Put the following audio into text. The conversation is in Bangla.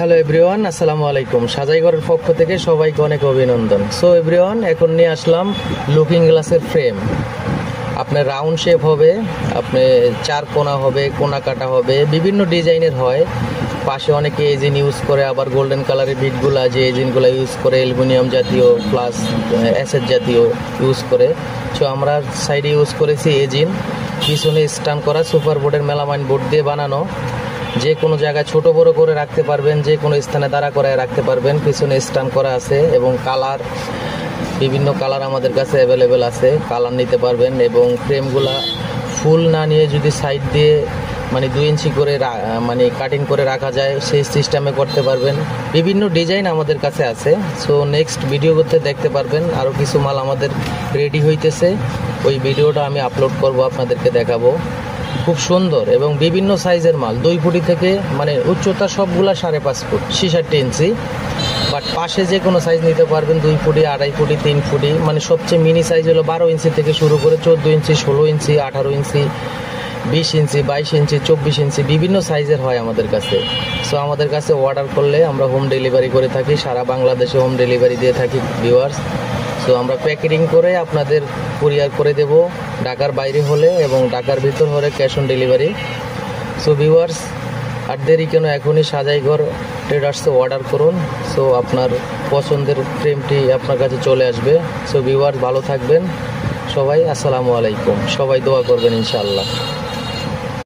হ্যালো এভরিওয়ান, আসসালামু আলাইকুম। সাজাইঘরের পক্ষ থেকে সবাইকে অনেক অভিনন্দন। সো এভরিওয়ান, এখন নিয়ে আসলাম লুকিং গ্লাসের ফ্রেম। আপনার রাউন্ড শেপ হবে, আপনি চার কোনা হবে, কোনা কাটা হবে, বিভিন্ন ডিজাইনের হয়। পাশে অনেকে এজিন ইউজ করে, আবার গোল্ডেন কালারের বিটগুলা যে এজিনগুলো ইউজ করে অ্যালুমিনিয়াম জাতীয় প্লাস অ্যাসেড জাতীয় ইউজ করে। সো আমরা সাইডে ইউজ করেছি এজিন, পিছনে স্ট্যান্ড করা সুপার বোর্ডের মেলামাইন বোর্ড দিয়ে বানানো। যে কোনো জায়গায় ছোট বড় করে রাখতে পারবেন, যে কোনো স্থানে দাঁড়া করায় রাখতে পারবেন। পিছনে স্ট্যান্ড করা আছে এবং কালার, বিভিন্ন কালার আমাদের কাছে অ্যাভেলেবেল আছে, কালার নিতে পারবেন। এবং ফ্রেমগুলা ফুল না নিয়ে যদি সাইড দিয়ে মানে 2 ইঞ্চি করে মানে কাটিং করে রাখা যায়, সেই সিস্টেমে করতে পারবেন। বিভিন্ন ডিজাইন আমাদের কাছে আছে। সো নেক্সট ভিডিও করতে দেখতে পারবেন। আরও কিছু মাল আমাদের রেডি হইতেছে, ওই ভিডিওটা আমি আপলোড করব, আপনাদেরকে দেখাবো। খুব সুন্দর এবং বিভিন্ন সাইজের মাল, 2 ফুটি থেকে মানে উচ্চতা সবগুলা 5.5 ফুট, 66 ইঞ্চি। বাট পাশে যে কোনো সাইজ নিতে পারবেন, 2 ফুটি, 2.5 ফুটি, 3 ফুটি। মানে সবচেয়ে মিনি সাইজ হলো 12 ইঞ্চি থেকে শুরু করে 14 ইঞ্চি, 16 ইঞ্চি, 18 ইঞ্চি, 20 ইঞ্চি, 22 ইঞ্চি, 24 ইঞ্চি, বিভিন্ন সাইজের হয় আমাদের কাছে। সো আমাদের কাছে অর্ডার করলে আমরা হোম ডেলিভারি করে থাকি, সারা বাংলাদেশে হোম ডেলিভারি দিয়ে থাকি ভিউয়ার্স। সো আমরা প্যাকেটিং করে আপনাদের কুরিয়ার করে দেব, ঢাকার বাইরে হলে এবং ঢাকার ভিতর হলে cash on delivery. So viewers, আর দেরি কেন, এখনই সাজাইঘর ট্রেডার্সে অর্ডার করুন। সো আপনার পছন্দের ফ্রেমটি আপনার কাছে চলে আসবে। সো ভিউয়ার্স, ভালো থাকবেন সবাই। আসসালামু আলাইকুম। সবাই দোয়া করবেন ইনশাআল্লাহ।